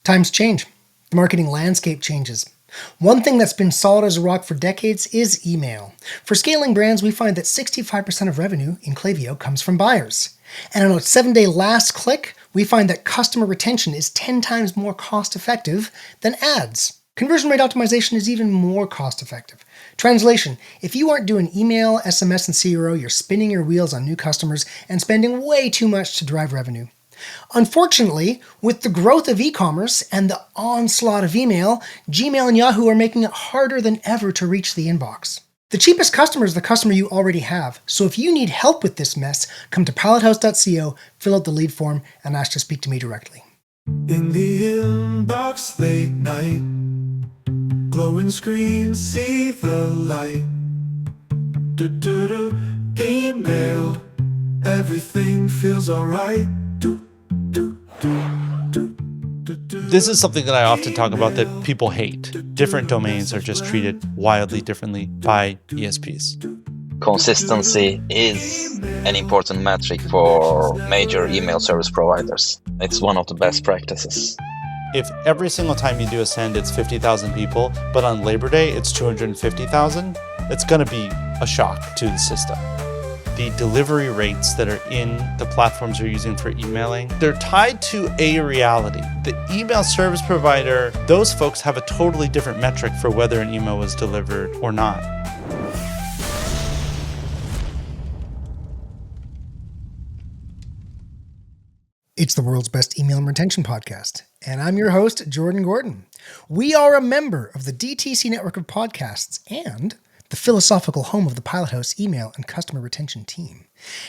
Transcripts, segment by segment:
Times change. The marketing landscape changes. One thing that's been solid as a rock for decades is email. For scaling brands, we find that 65% of revenue in Klaviyo comes from buyers. And on a 7-day last click, we find that customer retention is 10 times more cost-effective than ads. Conversion rate optimization is even more cost-effective. Translation: if you aren't doing email, SMS, and CRO, you're spinning your wheels on new customers and spending way too much to drive revenue. Unfortunately, with the growth of e-commerce and the onslaught of email, Gmail and Yahoo are making it harder than ever to reach the inbox. The cheapest customer is the customer you already have, so if you need help with this mess, come to pallethouse.co, fill out the lead form, and ask to speak to me directly. In the inbox late night, glowing screen, see the light. Email, everything feels alright. This is something that I often talk about that people hate. Different domains are just treated wildly differently by ESPs. Consistency is an important metric for major email service providers. It's one of the best practices. If every single time you do a send, it's 50,000 people, but on Labor Day, it's 250,000, it's going to be a shock to the system. The delivery rates that are in the platforms you're using for emailing, they're tied to a reality. The email service provider, those folks have a totally different metric for whether an email was delivered or not. It's the world's best email and retention podcast, and I'm your host, Jordan Gordon. We are a member of the DTC network of podcasts and the philosophical home of the Pilot House email and customer retention team.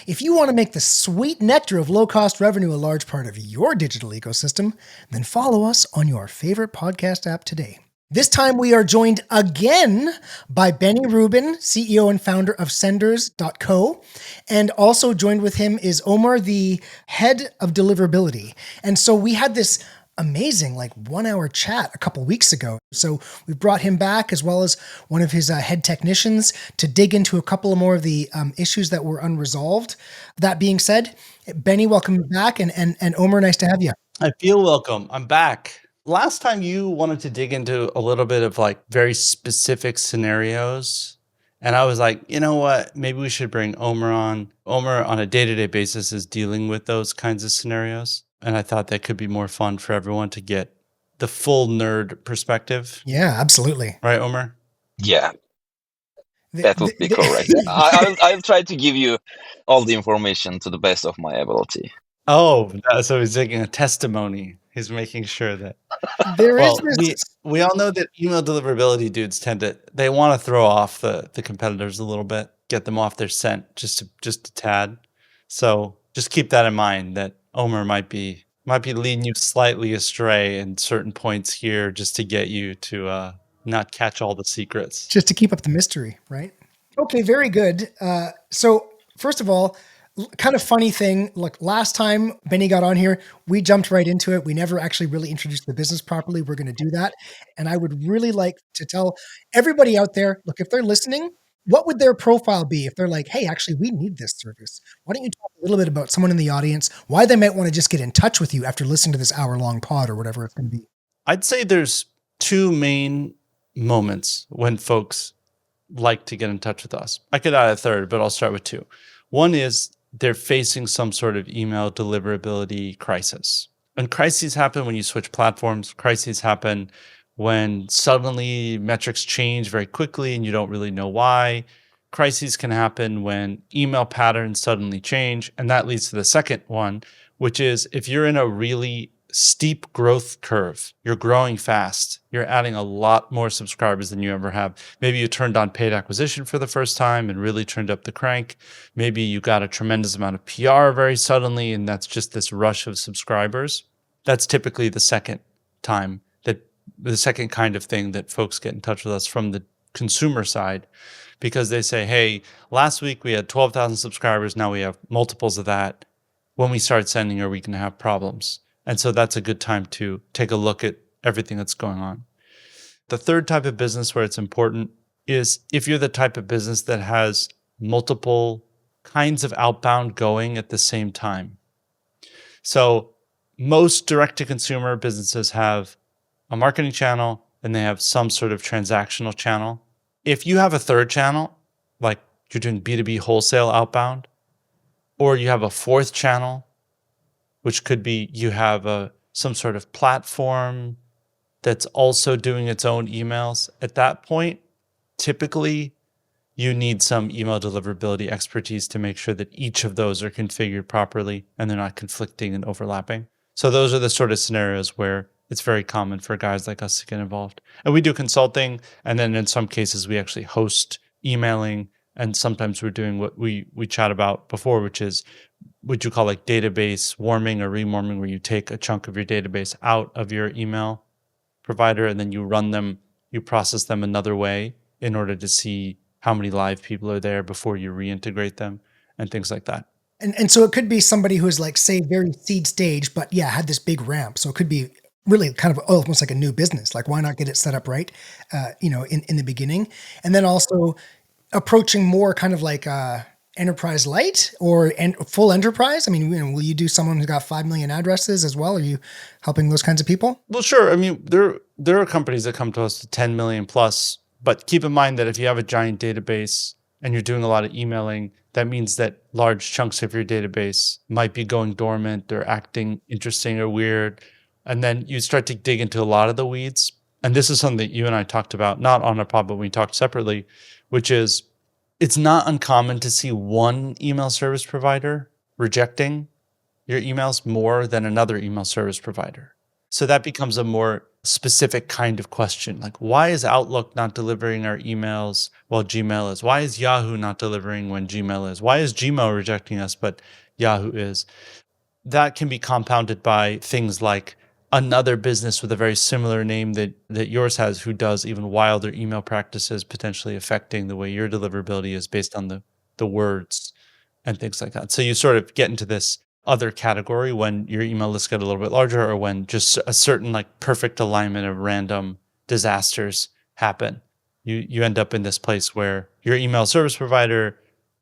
If you want to make the sweet nectar of low-cost revenue a large part of your digital ecosystem, then follow us on your favorite podcast app today. This time we are joined again by Benny Rubin, CEO and founder of Senders.co. And also joined with him is Omar, the head of Deliverability. And so we had this amazing 1-hour chat a couple weeks ago. So we brought him back as well as one of his head technicians to dig into a couple more of the issues that were unresolved. That being said, Benny, welcome back. And Omar, nice to have you. I feel welcome. I'm back. Last time you wanted to dig into a little bit of very specific scenarios. And I was like, you know what? Maybe we should bring Omar on. Omar on a day-to-day basis is dealing with those kinds of scenarios. And I thought that could be more fun for everyone to get the full nerd perspective. Yeah, absolutely. Right, Omar? Yeah, that would be correct. I'll try to give you all the information to the best of my ability. Oh, so he's taking a testimony. He's making sure that we all know that email deliverability dudes they want to throw off the competitors a little bit, get them off their scent just a tad. So just keep that in mind that Omar might be leading you slightly astray in certain points here just to get you to not catch all the secrets. Just to keep up the mystery, right? Okay, very good. So first of all, kind of funny thing. Look, last time Benny got on here, we jumped right into it. We never actually really introduced the business properly. We're going to do that. And I would really like to tell everybody out there, look, if they're listening, what would their profile be if they're like, hey, actually, we need this service? Why don't you talk a little bit about someone in the audience, why they might want to just get in touch with you after listening to this hour-long pod or whatever it's going to be? I'd say there's two main moments when folks like to get in touch with us. I could add a third, but I'll start with two. One is they're facing some sort of email deliverability crisis. And crises happen when you switch platforms. Crises happen when suddenly metrics change very quickly and you don't really know why. Crises can happen when email patterns suddenly change. And that leads to the second one, which is if you're in a really steep growth curve, you're growing fast, you're adding a lot more subscribers than you ever have. Maybe you turned on paid acquisition for the first time and really turned up the crank. Maybe you got a tremendous amount of PR very suddenly, and that's just this rush of subscribers. That's typically the second kind of thing that folks get in touch with us from the consumer side, because they say, hey, last week we had 12,000 subscribers, now we have multiples of that. When we start sending, are we going to have problems? And so that's a good time to take a look at everything that's going on. The third type of business where it's important is if you're the type of business that has multiple kinds of outbound going at the same time. So most direct-to-consumer businesses have a marketing channel and they have some sort of transactional channel. If you have a third channel, like you're doing B2B wholesale outbound, or you have a fourth channel, which could be you have some sort of platform that's also doing its own emails, at that point, typically you need some email deliverability expertise to make sure that each of those are configured properly and they're not conflicting and overlapping. So those are the sort of scenarios where it's very common for guys like us to get involved. And we do consulting, and then in some cases we actually host emailing, and sometimes we're doing what we chat about before, which is what you call like database warming or rewarming, where you take a chunk of your database out of your email provider and then you run them, you process them another way in order to see how many live people are there before you reintegrate them and things like that. And so it could be somebody who is like, say, very seed stage, but yeah, had this big ramp. So it could be really kind of almost like a new business. Like, why not get it set up right, in the beginning? And then also approaching more kind of like enterprise light or full enterprise. I mean, will you do someone who's got 5 million addresses as well? Are you helping those kinds of people? Well, sure. I mean, there are companies that come to us to 10 million plus, but keep in mind that if you have a giant database and you're doing a lot of emailing, that means that large chunks of your database might be going dormant or acting interesting or weird. And then you start to dig into a lot of the weeds. And this is something that you and I talked about, not on a pod, but we talked separately, which is it's not uncommon to see one email service provider rejecting your emails more than another email service provider. So that becomes a more specific kind of question. Like, why is Outlook not delivering our emails while Gmail is? Why is Yahoo not delivering when Gmail is? Why is Gmail rejecting us, but Yahoo is? That can be compounded by things like another business with a very similar name that yours has, who does even wilder email practices, potentially affecting the way your deliverability is based on the words and things like that. So you sort of get into this other category when your email lists get a little bit larger, or when just a certain like perfect alignment of random disasters happen. You end up in this place where your email service provider,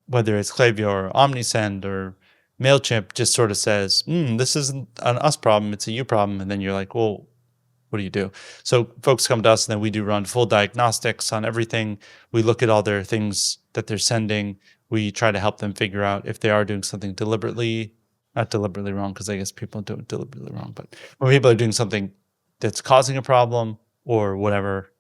whether it's Klaviyo or Omnisend or MailChimp, just sort of says, this isn't an us problem, it's a you problem. And then you're like, well, what do you do? So folks come to us, and then we do run full diagnostics on everything. We look at all their things that they're sending. We try to help them figure out if they are doing something deliberately, not deliberately wrong, because I guess people do it deliberately wrong, but when people are doing something that's causing a problem or whatever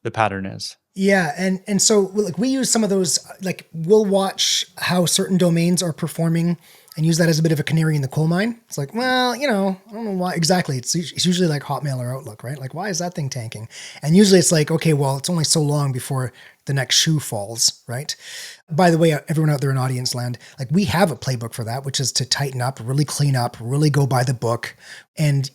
the pattern is. Yeah, and so like we use some of those, like we'll watch how certain domains are performing and use that as a bit of a canary in the coal mine. It's like, well, I don't know why exactly. It's usually like Hotmail or Outlook, right? Like, why is that thing tanking? And usually it's like, okay, well, it's only so long before the next shoe falls, right? By the way, everyone out there in audience land, like we have a playbook for that, which is to tighten up, really clean up, really go by the book, and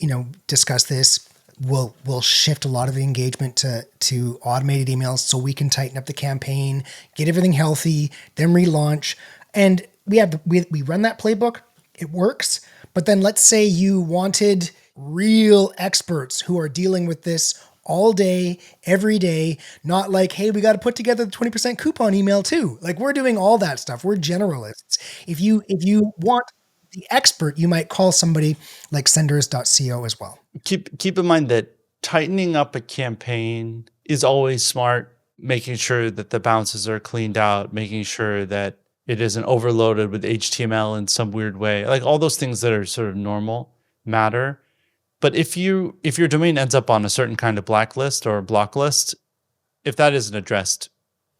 discuss this. We'll shift a lot of the engagement to automated emails so we can tighten up the campaign, get everything healthy, then relaunch. And we run that playbook. It works. But then let's say you wanted real experts who are dealing with this all day, every day, not like, hey, we got to put together the 20% coupon email too. Like, we're doing all that stuff. We're generalists. If you want the expert, you might call somebody like senders.co as well. Keep in mind that tightening up a campaign is always smart, making sure that the bounces are cleaned out, making sure that it isn't overloaded with HTML in some weird way. Like, all those things that are sort of normal matter. But if your domain ends up on a certain kind of blacklist or block list, if that isn't addressed,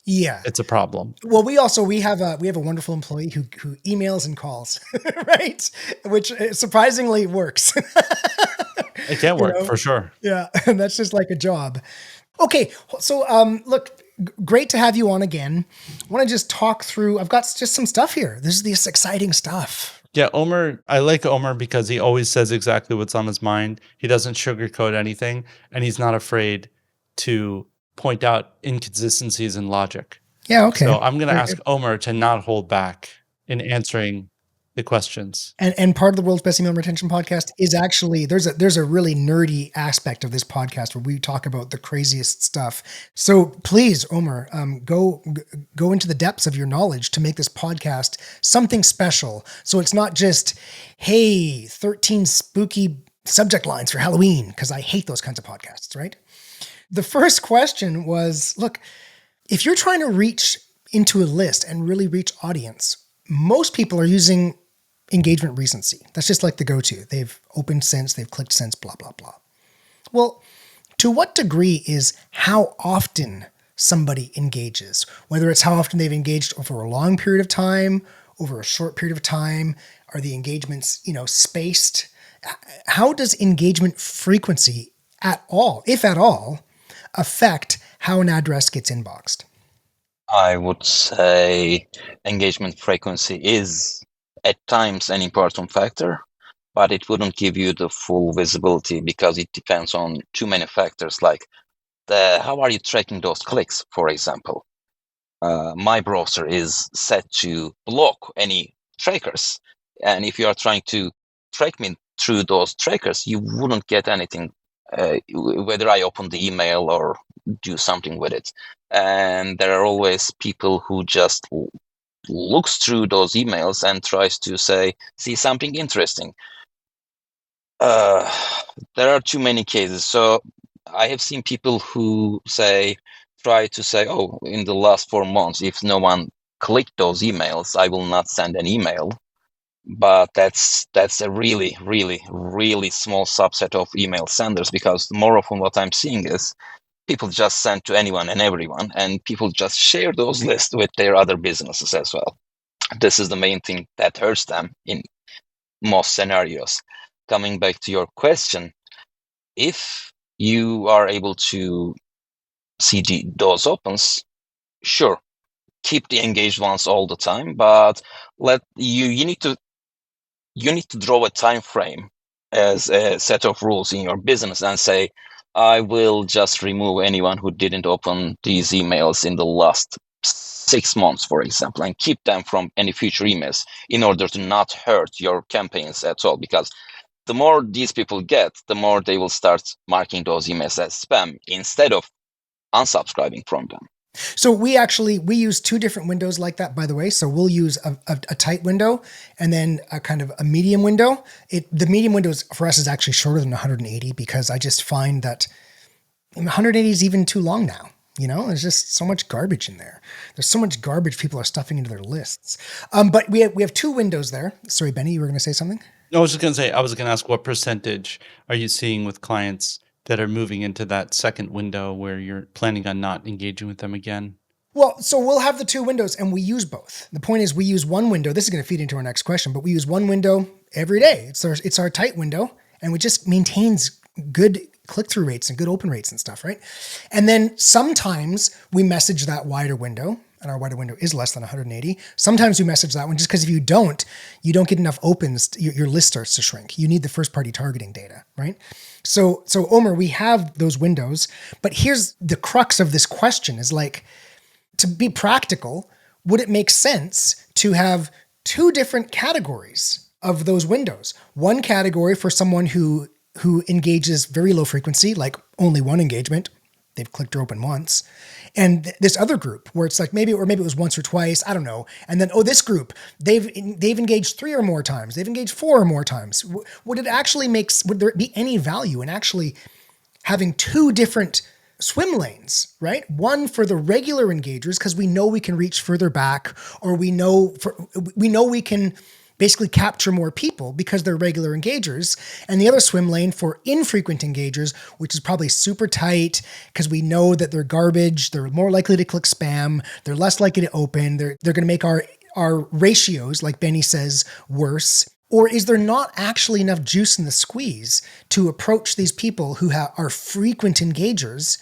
yeah, it's a problem. Well, we have a wonderful employee who emails and calls, right? Which surprisingly works. It can work for sure. Yeah, and that's just like a job. Okay, so look, great to have you on again. I want to just talk through. I've got just some stuff here. This is this exciting stuff. Yeah, Omer, I like Omer because he always says exactly what's on his mind. He doesn't sugarcoat anything, and he's not afraid to point out inconsistencies in logic. Yeah, okay. So I'm going to ask Omer to not hold back in answering the questions. And part of the World's Best Email Retention Podcast is actually there's a really nerdy aspect of this podcast where we talk about the craziest stuff. So please, Omer, go into the depths of your knowledge to make this podcast something special. So it's not just, hey, 13 spooky subject lines for Halloween, because I hate those kinds of podcasts, right? The first question was, look, if you're trying to reach into a list and really reach audience, most people are using engagement recency. That's just like the go-to. They've opened since, they've clicked since, blah, blah, blah. Well, to what degree is how often somebody engages, whether it's how often they've engaged over a long period of time, over a short period of time, are the engagements, spaced? How does engagement frequency at all, if at all, affect how an address gets inboxed? I would say engagement frequency is at times an important factor, but it wouldn't give you the full visibility because it depends on too many factors, like how are you tracking those clicks, for example. My browser is set to block any trackers, and if you are trying to track me through those trackers, you wouldn't get anything, whether I open the email or do something with it. And there are always people who just looks through those emails and tries to see something interesting. There are too many cases. So I have seen people who try to say, oh, in the last 4 months, if no one clicked those emails, I will not send an email. But that's a really, really, really small subset of email senders, because more often what I'm seeing is people just send to anyone and everyone, and people just share those lists with their other businesses as well. This is the main thing that hurts them in most scenarios. Coming back to your question, if you are able to see those opens, sure, keep the engaged ones all the time, but you need to draw a time frame as a set of rules in your business and say, I will just remove anyone who didn't open these emails in the last 6 months, for example, and keep them from any future emails in order to not hurt your campaigns at all. Because the more these people get, the more they will start marking those emails as spam instead of unsubscribing from them. So we use two different windows like that, by the way. So we'll use a tight window and then a kind of a medium window. The medium window for us is actually shorter than 180 because I just find that 180 is even too long now. There's just so much garbage in there. There's so much garbage people are stuffing into their lists. But we have two windows there. Sorry, Benny, you were going to say something? No, I was going to ask, what percentage are you seeing with clients that are moving into that second window where you're planning on not engaging with them again? Well, so we'll have the two windows and we use both. The point is we use one window. This is going to feed into our next question, but we use one window every day. It's our tight window, and it just maintains good click-through rates and good open rates and stuff, right? And then sometimes we message that wider window, and our wider window is less than 180. Sometimes we message that one just because if you don't get enough opens, your list starts to shrink. You need the first-party targeting data, right? So Omer, we have those windows, but here's the crux of this question is like, to be practical, would it make sense to have two different categories of those windows? One category for someone who engages very low frequency, like only one engagement, they've clicked or opened once. And this other group where it's like maybe it was once or twice, I don't know. And then, this group, they've engaged 3 or more times. They've engaged 4 or more times. Would there be any value in actually having two different swim lanes, right? One for the regular engagers, because we know we can reach further back, or we know we can basically capture more people because they're regular engagers, and the other swim lane for infrequent engagers, which is probably super tight because we know that they're garbage, they're more likely to click spam, they're less likely to open, they're going to make our ratios, like Benny says, worse. Or is there not actually enough juice in the squeeze to approach these people who are frequent engagers?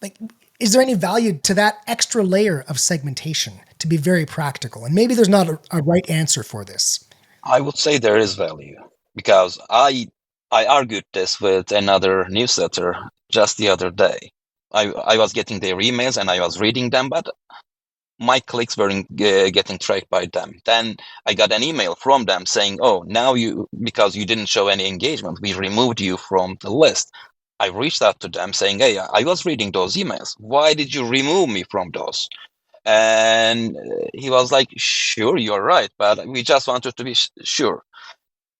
Like, is there any value to that extra layer of segmentation, to be very practical? And maybe there's not a right answer for this. I would say there is value, because I argued this with another newsletter just the other day. I was getting their emails and I was reading them, but my clicks weren't getting tracked by them. Then I got an email from them saying, oh, now because you didn't show any engagement, we removed you from the list. I reached out to them saying, hey, I was reading those emails. Why did you remove me from those? And he was like, sure, you're right, but we just wanted to be sure.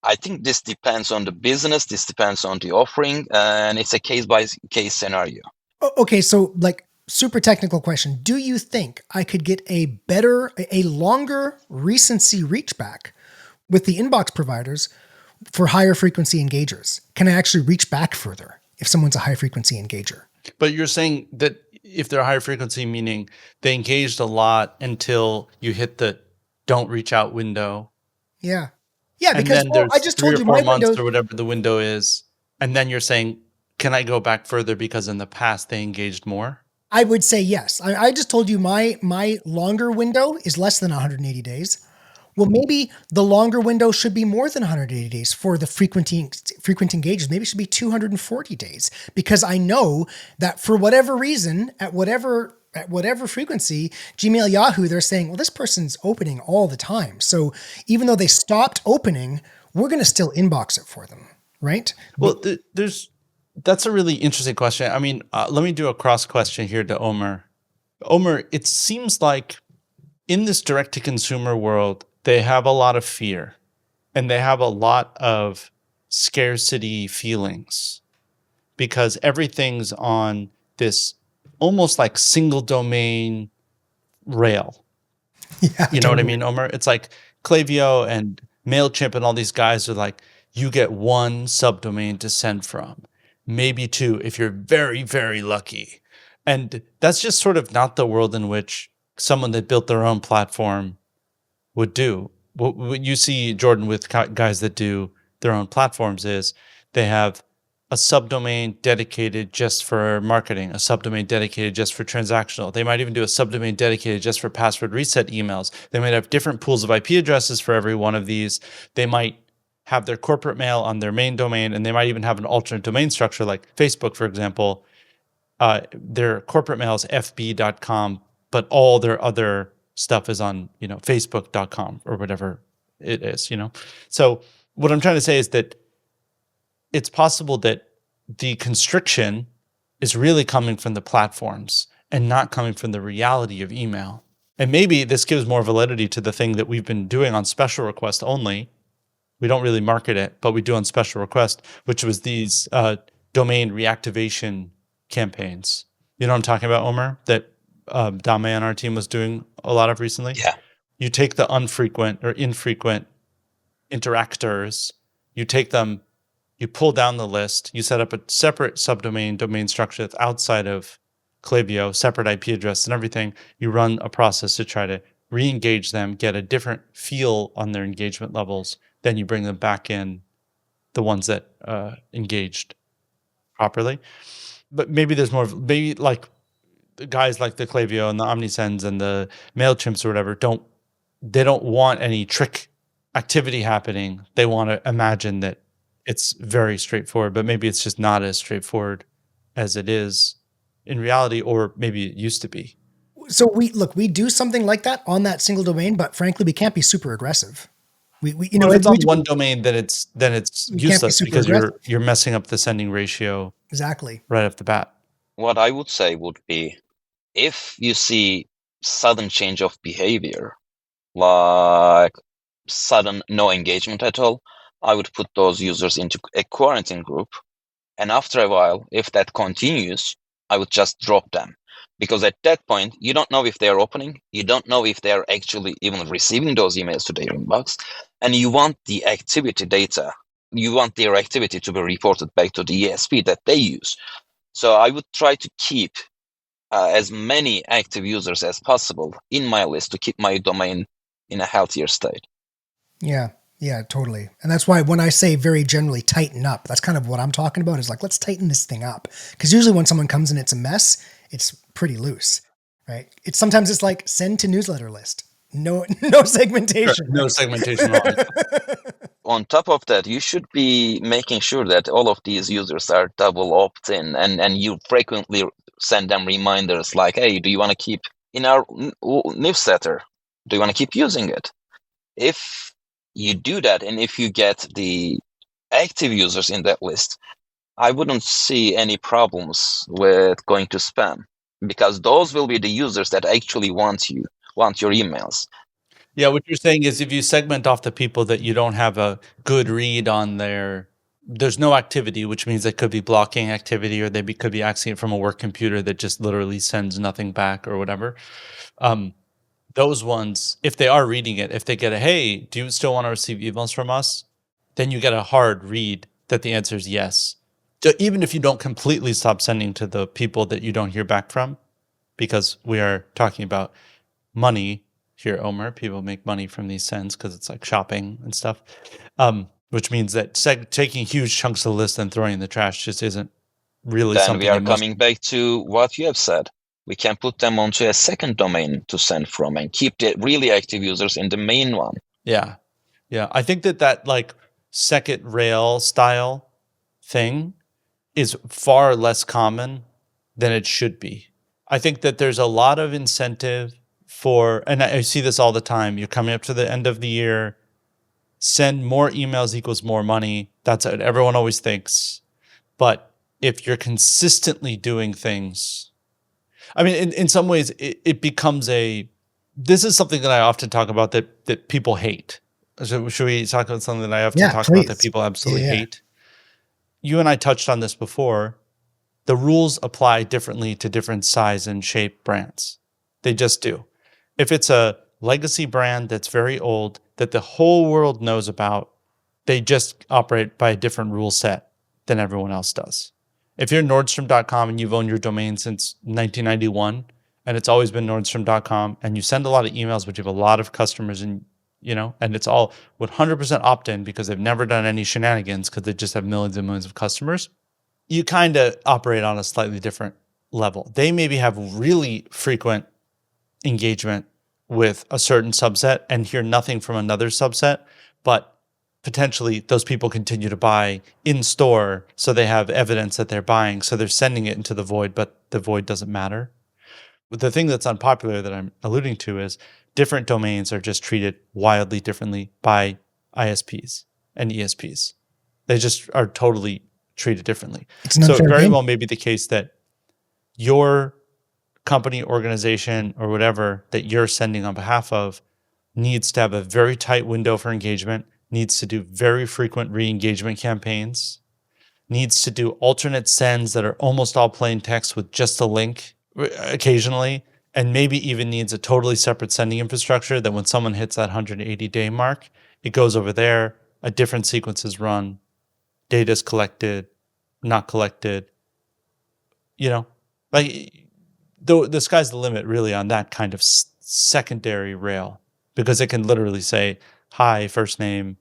I think this depends on the business, this depends on the offering, and it's a case-by-case scenario. Okay, so like super technical question. Do you think I could get a longer recency reach back with the inbox providers for higher frequency engagers? Can I actually reach back further if someone's a high frequency engager? But you're saying that if they're higher frequency, meaning they engaged a lot until you hit the don't reach out window. Yeah. Yeah, And because then there's I just 3 told or you 4 my months window. or whatever the window is. And then you're saying, can I go back further because in the past they engaged more? I would say yes. I just told you my longer window is less than 180 days. Well, maybe the longer window should be more than 180 days for the frequent engagers. Maybe it should be 240 days because I know that for whatever reason, at whatever frequency, Gmail, Yahoo, they're saying, well, this person's opening all the time. So even though they stopped opening, we're going to still inbox it for them, right? Well, that's a really interesting question. I mean, let me do a cross question here to Omer. Omer, it seems like in this direct-to-consumer world, they have a lot of fear and they have a lot of scarcity feelings because everything's on this almost like single domain rail. Yeah, You know what I mean, Omer? It's like Klaviyo and MailChimp and all these guys are like, you get one subdomain to send from, maybe 2 if you're very, very lucky. And that's just sort of not the world in which someone that built their own platform would do. What you see, Jordan, with guys that do their own platforms is they have a subdomain dedicated just for marketing, a subdomain dedicated just for transactional. They might even do a subdomain dedicated just for password reset emails. They might have different pools of IP addresses for every one of these. They might have their corporate mail on their main domain, and they might even have an alternate domain structure like Facebook, for example. Their corporate mail is fb.com, but all their other stuff is on, facebook.com or whatever it is, So what I'm trying to say is that it's possible that the constriction is really coming from the platforms and not coming from the reality of email. And maybe this gives more validity to the thing that we've been doing on special request only. We don't really market it, but we do on special request, which was these domain reactivation campaigns. You know what I'm talking about, Omer? That Dame on our team was doing a lot of recently? Yeah. You take the unfrequent or infrequent interactors, you take them, you pull down the list, you set up a separate subdomain domain structure that's outside of Klaviyo, separate IP address and everything. You run a process to try to re-engage them, get a different feel on their engagement levels. Then you bring them back in, the ones that engaged properly. But maybe there's more, maybe like the guys like the Klaviyo and the Omnisends and the MailChimps or whatever they don't want any trick activity happening. They want to imagine that it's very straightforward, but maybe it's just not as straightforward as it is in reality, or maybe it used to be. So we do something like that on that single domain, but frankly, we can't be super aggressive. If it's on one domain, then it's useless because aggressive. you're messing up the sending ratio Exactly right off the bat. What I would say would be, if you see sudden change of behavior, like sudden no engagement at all, I would put those users into a quarantine group. And after a while, if that continues, I would just drop them. Because at that point, you don't know if they are opening, you don't know if they are actually even receiving those emails to their inbox, and you want the activity data, you want their activity to be reported back to the ESP that they use. So I would try to keep as many active users as possible in my list to keep my domain in a healthier state. Yeah, totally. And that's why when I say very generally tighten up, that's kind of what I'm talking about, is like, let's tighten this thing up. Because usually when someone comes and it's a mess, it's pretty loose, right? Sometimes it's like send to newsletter list. No segmentation. Sure, no segmentation at all. On top of that, you should be making sure that all of these users are double opt-in, and you frequently send them reminders like, hey, do you want to keep in our newsletter. Do you want to keep using it? If you do that, and if you get the active users in that list, I wouldn't see any problems with going to spam, because those will be the users that actually want your emails. Yeah, what you're saying is if you segment off the people that you don't have a good read on there's no activity, which means they could be blocking activity, or could be accessing it from a work computer that just literally sends nothing back or whatever. Those ones, if they are reading it, if they get hey, do you still want to receive emails from us? Then you get a hard read that the answer is yes. So even if you don't completely stop sending to the people that you don't hear back from, because we are talking about money here, Omer. People make money from these sends because it's like shopping and stuff, which means that taking huge chunks of the list and throwing in the trash just isn't really Then something. we are coming back to what you have said. We can put them onto a second domain to send from and keep the really active users in the main one. Yeah. Yeah. I think that like second rail style thing is far less common than it should be. I think that there's a lot of incentive and I see this all the time. You're coming up to the end of the year, send more emails equals more money. That's what everyone always thinks. But if you're consistently doing things, I mean, in some ways, it becomes this is something that I often talk about that people hate. So should we talk about something that I often talk about that people absolutely hate? You and I touched on this before. The rules apply differently to different size and shape brands. They just do. If it's a legacy brand that's very old, that the whole world knows about, they just operate by a different rule set than everyone else does. If you're Nordstrom.com and you've owned your domain since 1991, and it's always been Nordstrom.com, and you send a lot of emails, but you have a lot of customers, and it's all 100% opt-in because they've never done any shenanigans because they just have millions and millions of customers, you kind of operate on a slightly different level. They maybe have really frequent engagement with a certain subset and hear nothing from another subset, but potentially those people continue to buy in store, so they have evidence that they're buying, so they're sending it into the void, but the void doesn't matter. But the thing that's unpopular that I'm alluding to is different domains are just treated wildly differently by ISPs and ESPs. They just are totally treated differently. So it very well may be the case that your company, organization, or whatever that you're sending on behalf of needs to have a very tight window for engagement, needs to do very frequent re-engagement campaigns, needs to do alternate sends that are almost all plain text with just a link occasionally, and maybe even needs a totally separate sending infrastructure that when someone hits that 180-day mark, it goes over there, a different sequence is run, data is collected, not collected. Like the sky's the limit really on that kind of secondary rail, because it can literally say, hi, first name,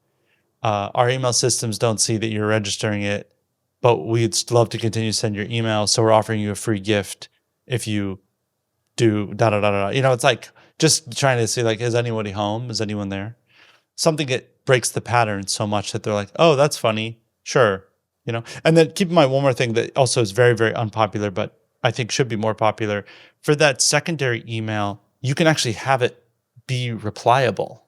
our email systems don't see that you're registering it, but we'd love to continue to send your email, so we're offering you a free gift if you do da-da-da-da. It's like just trying to see, like, is anybody home? Is anyone there? Something that breaks the pattern so much that they're like, oh, that's funny. Sure. And then keep in mind one more thing that also is very, very unpopular, but I think should be more popular. For that secondary email, you can actually have it be replyable.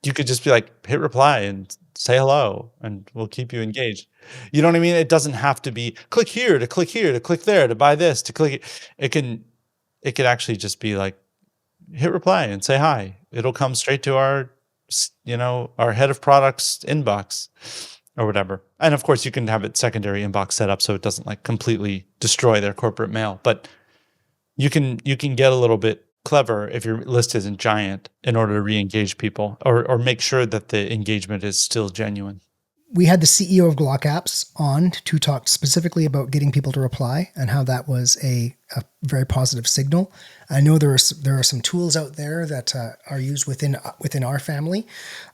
You could just be like, hit reply and say hello, and we'll keep you engaged. You know what I mean? It doesn't have to be click here, to click there, to buy this, to click. It could actually just be like, hit reply and say hi. It'll come straight to our head of products inbox or whatever. And of course you can have it secondary inbox set up so it doesn't like completely destroy their corporate mail, but you can get a little bit clever if your list isn't giant in order to re-engage people or make sure that the engagement is still genuine. We had the CEO of Glock Apps on to talk specifically about getting people to reply and how that was a very positive signal. I know there are some tools out there that are used within our family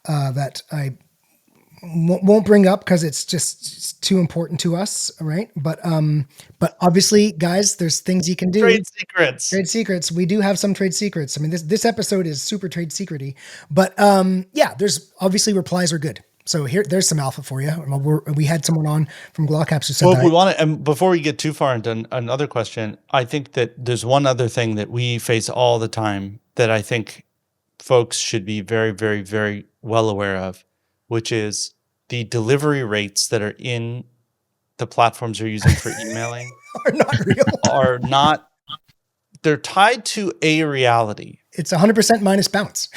that I won't bring up because it's just too important to us, right? But obviously, guys, there's things you can do. Trade secrets. We do have some trade secrets. I mean, this episode is super trade secrety, but yeah, there's obviously replies are good. So there's some alpha for you. We had someone on from Glockapps who said Well, if that. we want to, and before we get too far into another question, I think that there's one other thing that we face all the time that I think folks should be very, very, very well aware of, which is the delivery rates that are in the platforms you're using for emailing are not real. are not, they're tied to a reality. It's 100% minus bounce.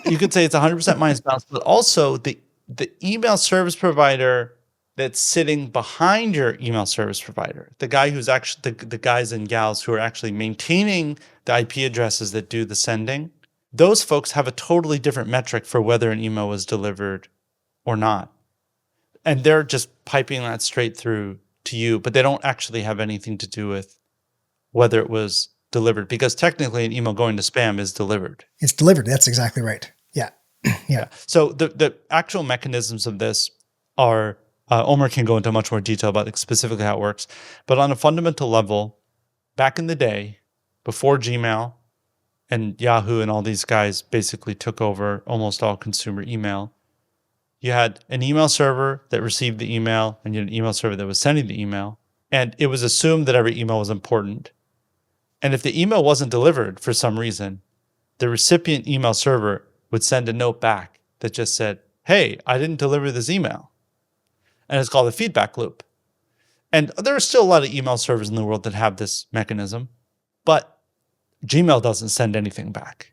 You could say it's 100% minus bounce, but also the email service provider that's sitting behind your email service provider, the guy who's actually the guys and gals who are actually maintaining the IP addresses that do the sending, those folks have a totally different metric for whether an email was delivered or not. And they're just piping that straight through to you, but they don't actually have anything to do with whether it was delivered, because technically an email going to spam is delivered. It's delivered. That's exactly right. Yeah. Yeah. So the actual mechanisms of this are, Omer can go into much more detail about specifically how it works, but on a fundamental level, back in the day, before Gmail and Yahoo and all these guys basically took over almost all consumer email, you had an email server that received the email and you had an email server that was sending the email. And it was assumed that every email was important. And if the email wasn't delivered for some reason, the recipient email server would send a note back that just said, hey, I didn't deliver this email. And it's called a feedback loop. And there are still a lot of email servers in the world that have this mechanism, but Gmail doesn't send anything back.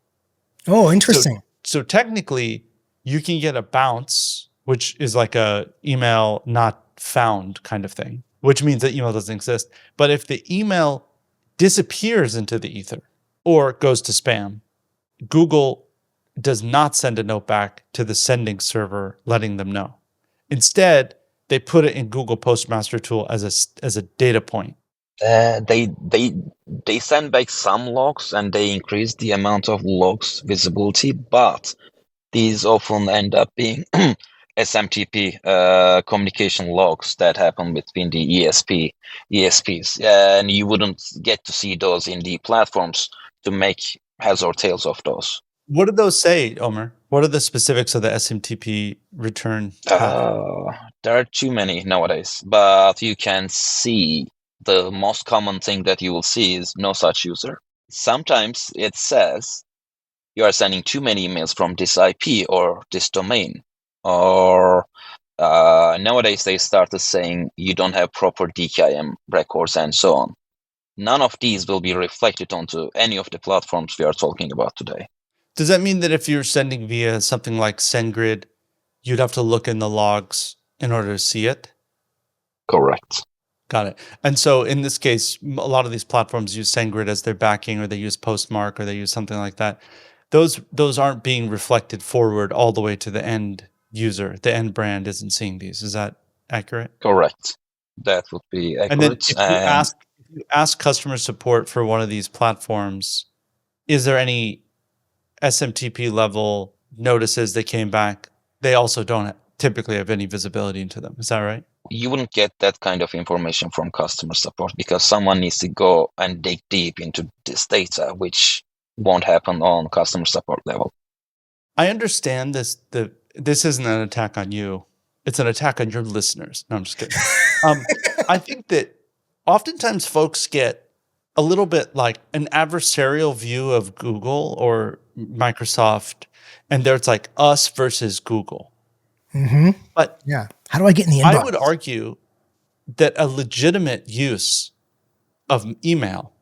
Oh, interesting. So technically, you can get a bounce, which is like a email not found kind of thing, which means that email doesn't exist. But if the email disappears into the ether or goes to spam, Google does not send a note back to the sending server letting them know. Instead, they put it in Google Postmaster tool as a data point. They send back some logs and they increase the amount of logs visibility, but these often end up being SMTP communication logs that happen between the ESPs, and you wouldn't get to see those in the platforms to make heads or tails of those. What do those say, Omer? What are the specifics of the SMTP return? There are too many nowadays, but you can see the most common thing that you will see is no such user. Sometimes it says you are sending too many emails from this IP or this domain. Or nowadays they started saying you don't have proper DKIM records and so on. None of these will be reflected onto any of the platforms we are talking about today. Does that mean that if you're sending via something like SendGrid, you'd have to look in the logs in order to see it? Correct. Got it. And so in this case, a lot of these platforms use SendGrid as their backing, or they use Postmark, or they use something like that. Those aren't being reflected forward all the way to the end user. The end brand isn't seeing these. Is that accurate? Correct. That would be accurate. And then if you ask customer support for one of these platforms, is there any SMTP level notices that came back? They also don't typically have any visibility into them. Is that right? You wouldn't get that kind of information from customer support because someone needs to go and dig deep into this data, which won't happen on customer support level. I understand this. This isn't an attack on you. It's an attack on your listeners. No, I'm just kidding. I think that oftentimes folks get a little bit like an adversarial view of Google or Microsoft, and there it's like us versus Google. Mm-hmm. But yeah, how do I get in the inbox? I would argue that a legitimate use of email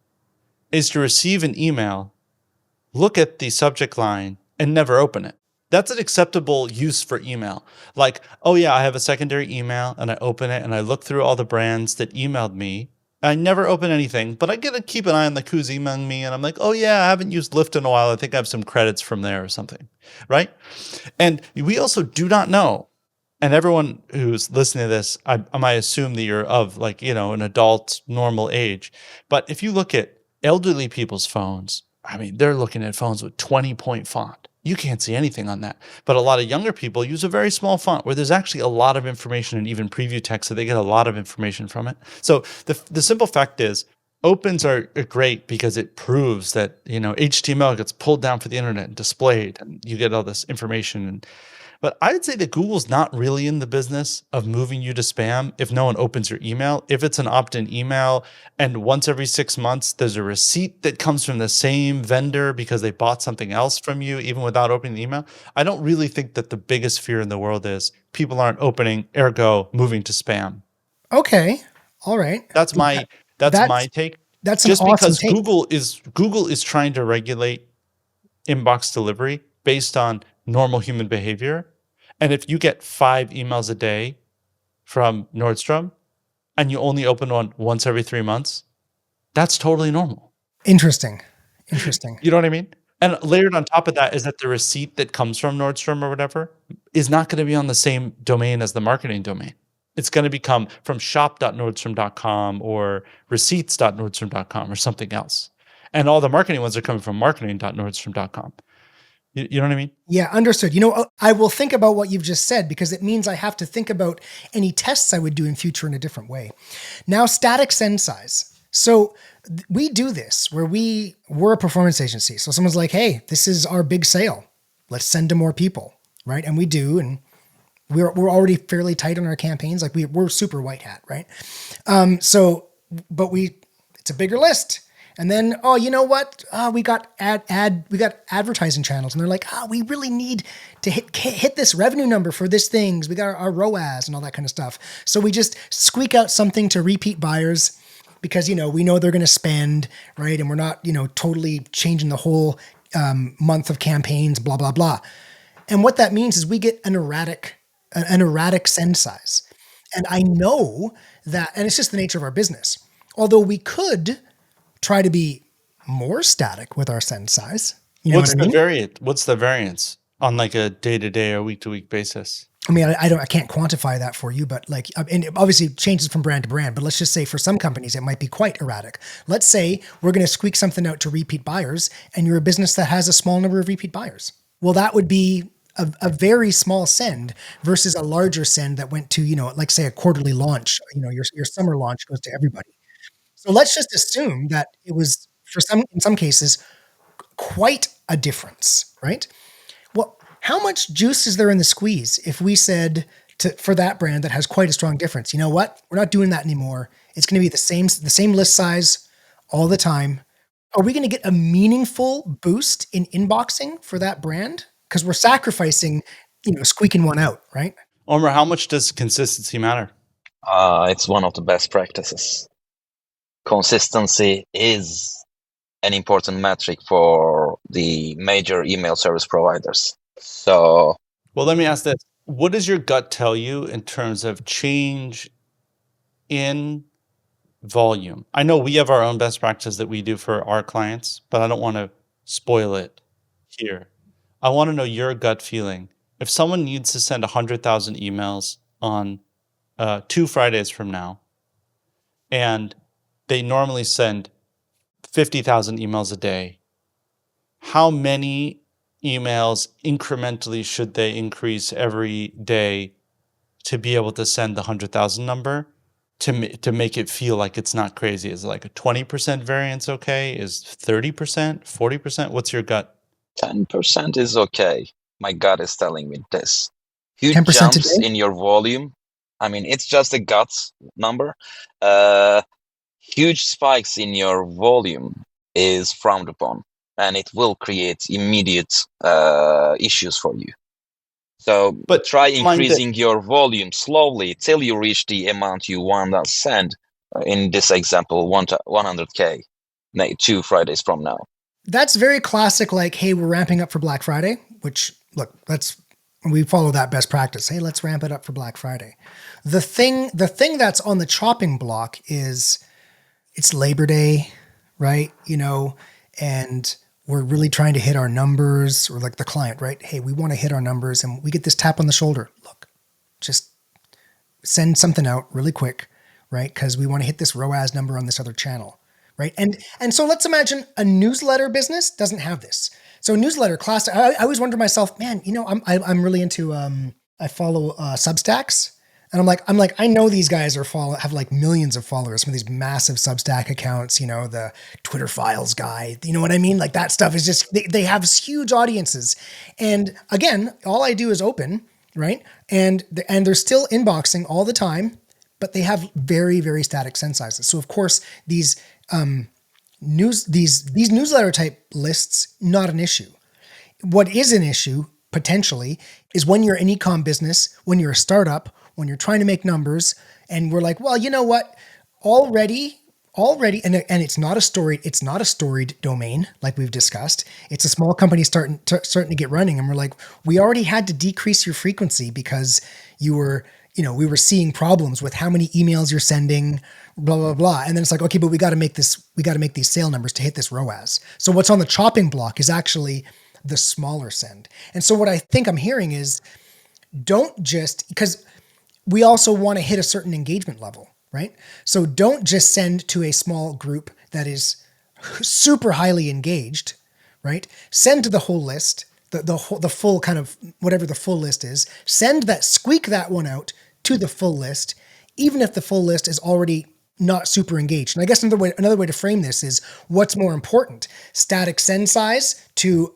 is to receive an email, look at the subject line, and never open it. That's an acceptable use for email. Like, oh yeah, I have a secondary email and I open it and I look through all the brands that emailed me. I never open anything, but I get to keep an eye on like who's emailing me. And I'm like, oh yeah, I haven't used Lyft in a while. I think I have some credits from there or something, right? And we also do not know. And everyone who's listening to this, I might assume that you're of like, an adult normal age. But if you look at elderly people's phones, I mean, they're looking at phones with 20-point font. You can't see anything on that. But a lot of younger people use a very small font where there's actually a lot of information and even preview text, so they get a lot of information from it. So the simple fact is, opens are great because it proves that HTML gets pulled down for the internet and displayed, and you get all this information. But I'd say that Google's not really in the business of moving you to spam if no one opens your email. If it's an opt-in email and once every 6 months there's a receipt that comes from the same vendor because they bought something else from you even without opening the email, I don't really think that the biggest fear in the world is people aren't opening, ergo moving to spam. Okay. All right. That's my take. That's an Just awesome because take. Google is trying to regulate inbox delivery based on normal human behavior. And if you get 5 emails a day from Nordstrom and you only open one once every 3 months, that's totally normal. Interesting. You know what I mean? And layered on top of that is that the receipt that comes from Nordstrom or whatever is not going to be on the same domain as the marketing domain. It's going to become from shop.nordstrom.com or receipts.nordstrom.com or something else. And all the marketing ones are coming from marketing.nordstrom.com. You know what I mean? Yeah, understood. I will think about what you've just said because it means I have to think about any tests I would do in future in a different way. Now, static send size. So we do this where we're a performance agency. So someone's like, hey, this is our big sale. Let's send to more people, right? And we do, and we're already fairly tight on our campaigns. Like we're super white hat, right? But it's a bigger list. And then, oh, you know what? We got advertising channels, and they're like, we really need to hit this revenue number for this things. We got our ROAS and all that kind of stuff. So we just squeak out something to repeat buyers because we know they're going to spend, right? And we're not totally changing the whole month of campaigns, blah blah blah. And what that means is we get an erratic send size. And I know that, and it's just the nature of our business. Although we could try to be more static with our send size. What's the variance on like a day-to-day or week-to-week basis? I mean, I can't quantify that for you, but and it obviously changes from brand to brand, but let's just say for some companies, it might be quite erratic. Let's say we're going to squeak something out to repeat buyers and you're a business that has a small number of repeat buyers. Well, that would be a very small send versus a larger send that went to, like say a quarterly launch, your summer launch goes to everybody. So let's just assume that it was in some cases, quite a difference, right? Well, how much juice is there in the squeeze if we said for that brand that has quite a strong difference, you know what? We're not doing that anymore. It's going to be the same list size all the time. Are we going to get a meaningful boost in inboxing for that brand? Because we're sacrificing, squeaking one out, right? Omar, how much does consistency matter? It's one of the best practices. Consistency is an important metric for the major email service providers. So, well, let me ask this. What does your gut tell you in terms of change in volume? I know we have our own best practices that we do for our clients, but I don't want to spoil it here. I want to know your gut feeling. If someone needs to send 100,000 emails on 2 Fridays from now, and they normally send 50,000 emails a day, how many emails incrementally should they increase every day to be able to send the 100,000 number to make it feel like it's not crazy? Is like a 20% variance okay? Is 30%, 40%? What's your gut? 10% is okay. My gut is telling me this. Huge 10% jumps today? in your volume. I mean, it's just a gut number. Huge spikes in your volume is frowned upon, and it will create immediate issues for you. So try increasing your volume slowly till you reach the amount you want to send. In this example, 100K 2 Fridays from now. That's very classic, like, hey, we're ramping up for Black Friday, which, look, we follow that best practice. Hey, let's ramp it up for Black Friday. The thing that's on the chopping block is it's Labor Day, right? And we're really trying to hit our numbers, or like the client, right? Hey, we want to hit our numbers, and we get this tap on the shoulder. Look, just send something out really quick, right? Because we want to hit this ROAS number on this other channel. Right. And so let's imagine a newsletter business doesn't have this. So newsletter class, I always wonder myself, man, I'm really into, I follow Substacks. And I'm like, I know these guys have like millions of followers, some of these massive Substack accounts, you know, the Twitter files guy, you know what I mean? Like that stuff is just, they have huge audiences. And again, all I do is open, right? And they're still inboxing all the time, but they have very, very static send sizes. So of course, these newsletter type lists, not an issue. What is an issue potentially is when you're an e-com business, when you're a startup, when you're trying to make numbers, and we're like, well, you know what? Already, and it's not a storied domain like we've discussed. It's a small company starting to get running, and we're like, we already had to decrease your frequency because we were seeing problems with how many emails you're sending, blah blah blah. And then it's like, okay, but we got to make these sale numbers to hit this ROAS. So what's on the chopping block is actually the smaller send. And so what I think I'm hearing is, don't just, because we also want to hit a certain engagement level, right? So don't just send to a small group that is super highly engaged, right? Send to the whole list, the full kind of whatever the full list is. Squeak that one out to the full list, even if the full list is already not super engaged. And I guess another way to frame this is, what's more important, static send size to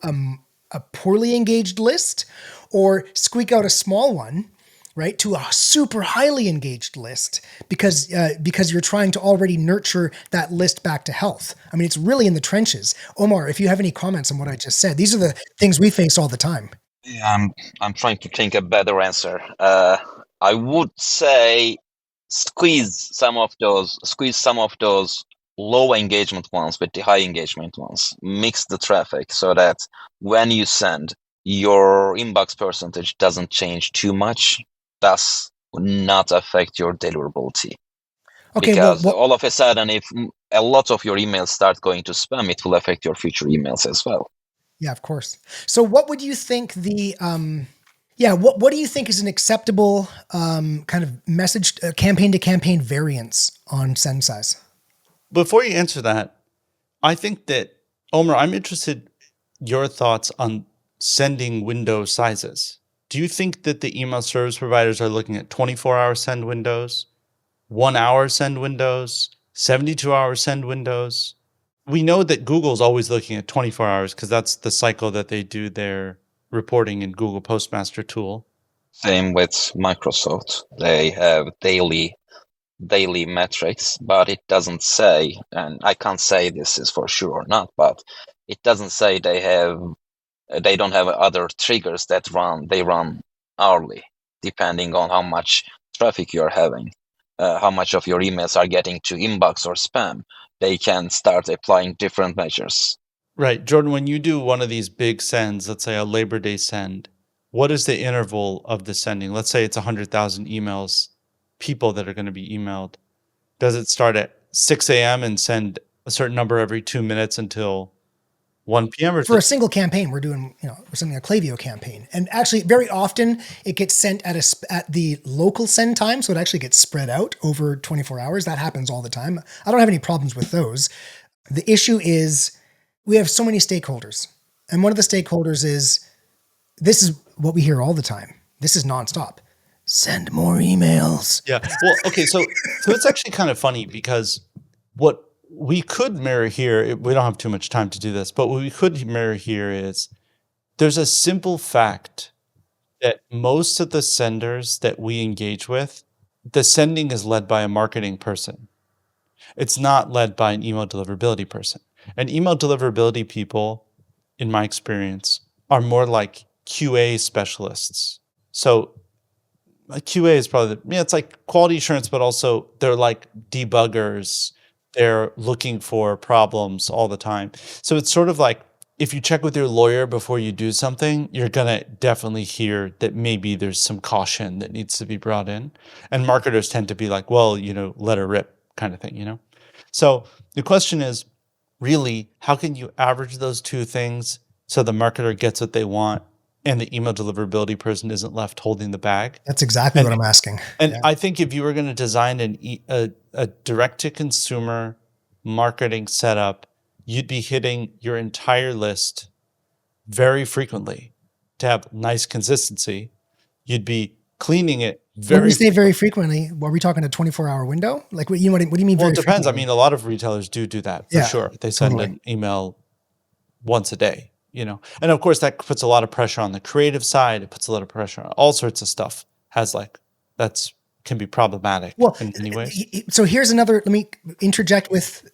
a poorly engaged list, or squeak out a small one, right, to a super highly engaged list, because you're trying to already nurture that list back to health. I mean, it's really in the trenches. Omar, if you have any comments on what I just said, these are the things we face all the time. Yeah, I'm trying to think a better answer. I would say squeeze some of those low engagement ones with the high engagement ones. Mix the traffic so that when you send, your inbox percentage doesn't change too much, thus not affect your deliverability. Okay, because all of a sudden, if a lot of your emails start going to spam, it will affect your future emails as well. Yeah, of course. So what would you think what do you think is an acceptable kind of message, campaign to campaign variance on send size? Before you answer that, I think that, Omar, I'm interested your thoughts on sending window sizes. Do you think that the email service providers are looking at 24-hour send windows, 1 hour send windows, 72-hour send windows? We know that Google's always looking at 24 hours because that's the cycle that they do their reporting in Google Postmaster tool. Same with Microsoft. They have daily metrics, but it doesn't say, and I can't say this is for sure or not, but it doesn't say they don't have other triggers that run hourly, depending on how much traffic you're having, how much of your emails are getting to inbox or spam. They can start applying different measures. Right. Jordan, when you do one of these big sends, let's say a Labor Day send, what is the interval of the sending? Let's say it's 100,000 emails, people that are going to be emailed. Does it start at 6 a.m. and send a certain number every 2 minutes until 1 p.m.? Or for a single campaign, we're sending a Klaviyo campaign. And actually, very often it gets sent at the local send time. So it actually gets spread out over 24 hours. That happens all the time. I don't have any problems with those. The issue is we have so many stakeholders. And one of the stakeholders is, this is what we hear all the time. This is nonstop. Send more emails. Yeah. Well, okay. So it's actually kind of funny because what we could mirror here, we don't have too much time to do this, but what we could mirror here is there's a simple fact that most of the senders that we engage with, the sending is led by a marketing person. It's not led by an email deliverability person. And email deliverability people, in my experience, are more like QA specialists. So a QA is probably, it's like quality assurance, but also they're like debuggers. They're looking for problems all the time. So it's sort of like, if you check with your lawyer before you do something, you're going to definitely hear that maybe there's some caution that needs to be brought in. And marketers tend to be like, well, let her rip kind of thing, So the question is really, how can you average those two things so the marketer gets what they want and the email deliverability person isn't left holding the bag? That's exactly what I'm asking. And I think if you were going to design a direct-to-consumer marketing setup, you'd be hitting your entire list very frequently to have nice consistency. You'd be cleaning it When we say very frequently, are we talking a 24-hour window? Like, what do you mean? Well, Very it depends. frequently? I mean, a lot of retailers do that for sure. They send an email once a day, and of course that puts a lot of pressure on the creative side. It puts a lot of pressure on all sorts of stuff. Can be problematic in many ways. So here's another. Let me interject with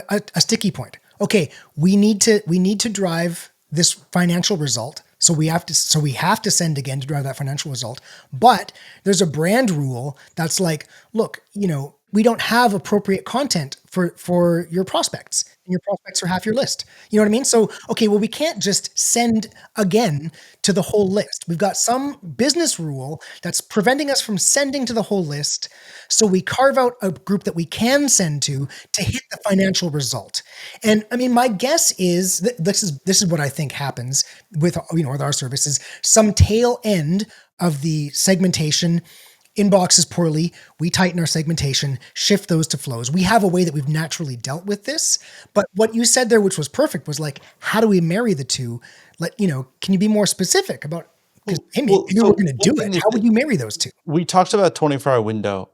a sticky point. Okay, we need to drive this financial result. So we have to send again to drive that financial result. But there's a brand rule that's like, look, we don't have appropriate content for your prospects, and your prospects are half your list. You know what I mean? So, okay, well, we can't just send again to the whole list. We've got some business rule that's preventing us from sending to the whole list. So we carve out a group that we can send to hit the financial result. And I mean, my guess is this is what I think happens with our services. Some tail end of the segmentation inboxes poorly, we tighten our segmentation, shift those to flows. We have a way that we've naturally dealt with this. But what you said there, which was perfect, was like, how do we marry the two? Can you be more specific about, because maybe we're going to do it. How would you marry those two? We talked about 24-hour window,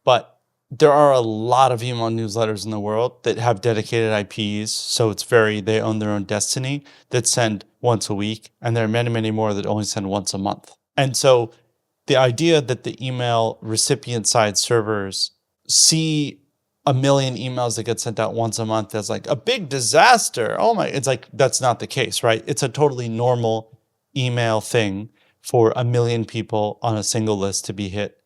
but there are a lot of email newsletters in the world that have dedicated IPs. So they own their own destiny, that send once a week. And there are many, many more that only send once a month. And so the idea that the email recipient side servers see 1 million emails that get sent out once a month as like a big disaster. It's like, that's not the case, right? It's a totally normal email thing for 1 million people on a single list to be hit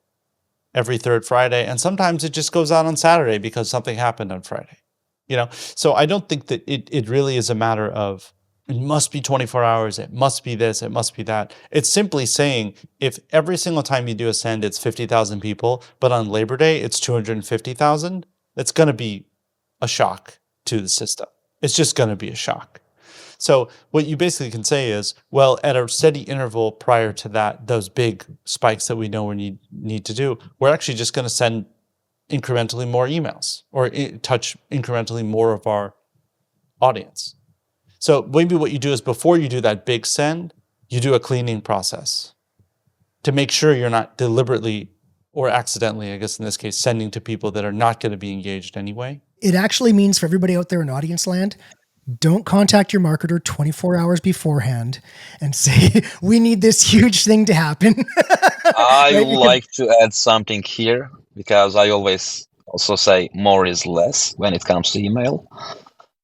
every third Friday. And sometimes it just goes out on Saturday because something happened on Friday, So I don't think that it really is a matter of, it must be 24 hours. It must be this. It must be that. It's simply saying, if every single time you do a send, it's 50,000 people, but on Labor Day, it's 250,000, it's going to be a shock to the system. It's just going to be a shock. So what you basically can say is, well, at a steady interval prior to that, those big spikes that we know we need to do, we're actually just going to send incrementally more emails or touch incrementally more of our audience. So maybe what you do is, before you do that big send, you do a cleaning process to make sure you're not deliberately or accidentally, I guess in this case, sending to people that are not going to be engaged anyway. It actually means, for everybody out there in audience land, don't contact your marketer 24 hours beforehand and say, we need this huge thing to happen. I would like to add something here, because I always also say more is less when it comes to email.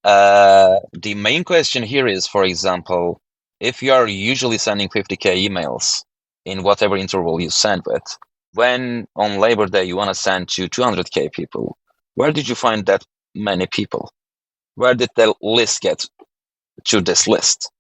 The main question here is, for example, if you are usually sending 50K emails in whatever interval you send with, when on Labor Day you want to send to 200K people, where did you find that many people? Where did the list get to this list?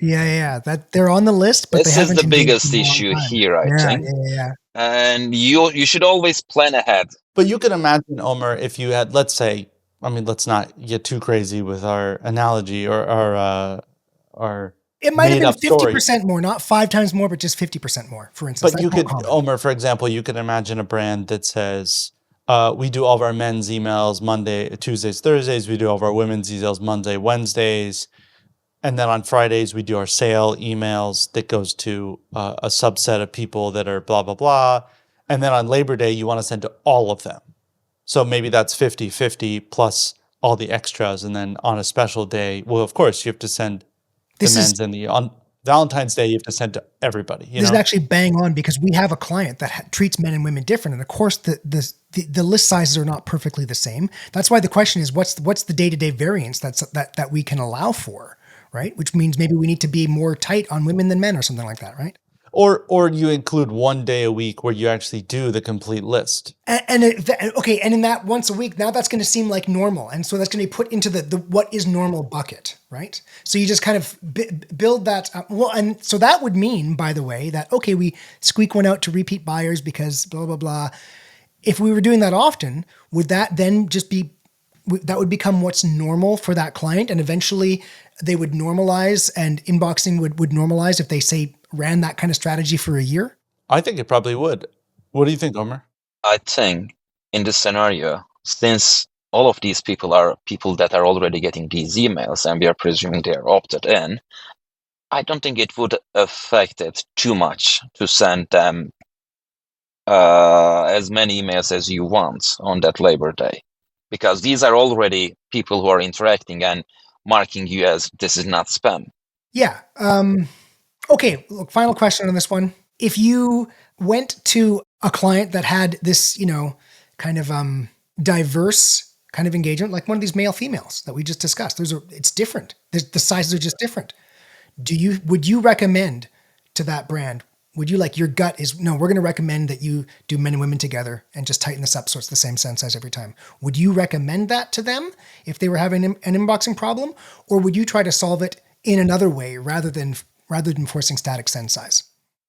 Yeah. That they're on the list, but this is the biggest issue here, I think. Yeah. And you should always plan ahead. But you can imagine, Omer, if you had, let's say, let's not get too crazy with our analogy or our it might have been 50% more, not 5 times more, but just 50% more, for instance. But you could, Omer, for example, you could imagine a brand that says, we do all of our men's emails Monday, Tuesdays, Thursdays. We do all of our women's emails Monday, Wednesdays. And then on Fridays, we do our sale emails that goes to a subset of people that are blah, blah, blah. And then on Labor Day, you want to send to all of them. So maybe that's 50-50 plus all the extras. And then on a special day, well, of course, you have to send the men's, and on Valentine's Day, you have to send to everybody. This is actually bang on, because we have a client that treats men and women different. And of course, the list sizes are not perfectly the same. That's why the question is, what's the day-to-day variance that we can allow for, right? Which means maybe we need to be more tight on women than men or something like that, right? Or you include one day a week where you actually do the complete list. And in that once a week, now that's going to seem like normal. And so that's going to be put into the what is normal bucket, right? So you just kind of build that up. Well, and so that would mean, by the way, that, okay, we squeak one out to repeat buyers because blah, blah, blah. If we were doing that often, would that then just be, that would become what's normal for that client? And eventually they would normalize, and inboxing would normalize if they, say, ran that kind of strategy for a year? I think it probably would. What do you think, Omer? I think in this scenario, since all of these people are people that are already getting these emails and we are presuming they are opted in, I don't think it would affect it too much to send them as many emails as you want on that Labor Day, because these are already people who are interacting and marking you as this is not spam. Yeah. Okay. Look, final question on this one. If you went to a client that had this, kind of diverse kind of engagement, like one of these male females that we just discussed, it's different. The sizes are just different. Would you recommend to that brand? Would you, like, your gut is, no, we're going to recommend that you do men and women together and just tighten this up so it's the same send size every time? Would you recommend that to them if they were having an inboxing problem, or would you try to solve it in another way rather than forcing static send size?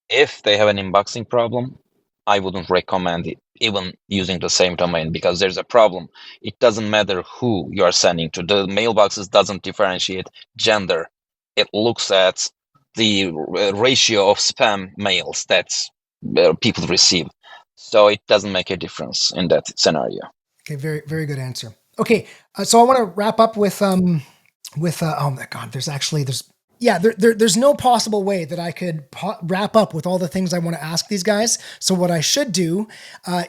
If they have an inboxing problem, I wouldn't recommend it, even using the same domain, because there's a problem. It doesn't matter who you are sending to. The mailboxes doesn't differentiate gender. It looks at the ratio of spam mails that people receive. So it doesn't make a difference in that scenario. Okay, very, very good answer. Okay, so I want to wrap up with oh my God, there's no possible way that I could wrap up with all the things I want to ask these guys. So what I should do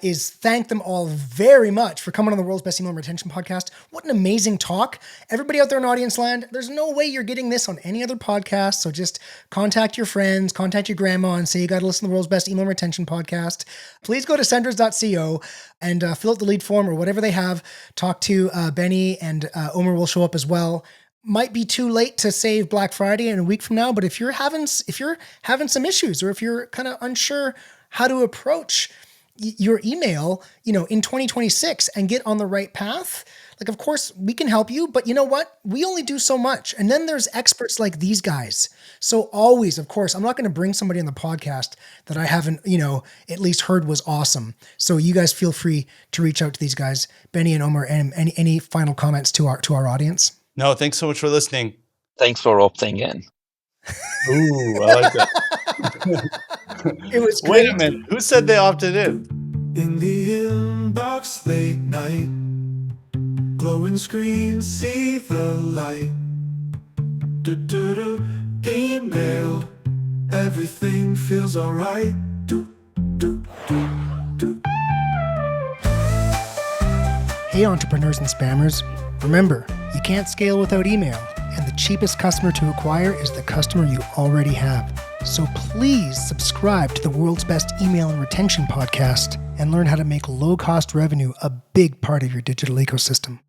is thank them all very much for coming on the World's Best Email Retention Podcast. What an amazing talk. Everybody out there in audience land, there's no way you're getting this on any other podcast. So just contact your friends, contact your grandma and say you got to listen to the World's Best Email Retention Podcast. Please go to senders.co and fill out the lead form or whatever they have. Talk to Benny, and Omer will show up as well. Might be too late to save Black Friday in a week from now, but if you're having some issues, or if you're kind of unsure how to approach your email, in 2026 and get on the right path, like, of course we can help you, but you know what? We only do so much. And then there's experts like these guys. So always, of course, I'm not going to bring somebody on the podcast that I haven't, at least heard was awesome. So you guys feel free to reach out to these guys, Benny and Omer, and any final comments to our audience. No, thanks so much for listening. Thanks for opting in. Ooh, I like that. It was Wait great. a minute. Who said they opted in? In the inbox late night, glowing screen, see the light. Do-do-do, email, everything feels alright. Do-do-do-do. Hey, entrepreneurs and spammers. Remember, you can't scale without email, and the cheapest customer to acquire is the customer you already have. So please subscribe to the World's Best Email and Retention Podcast and learn how to make low-cost revenue a big part of your digital ecosystem.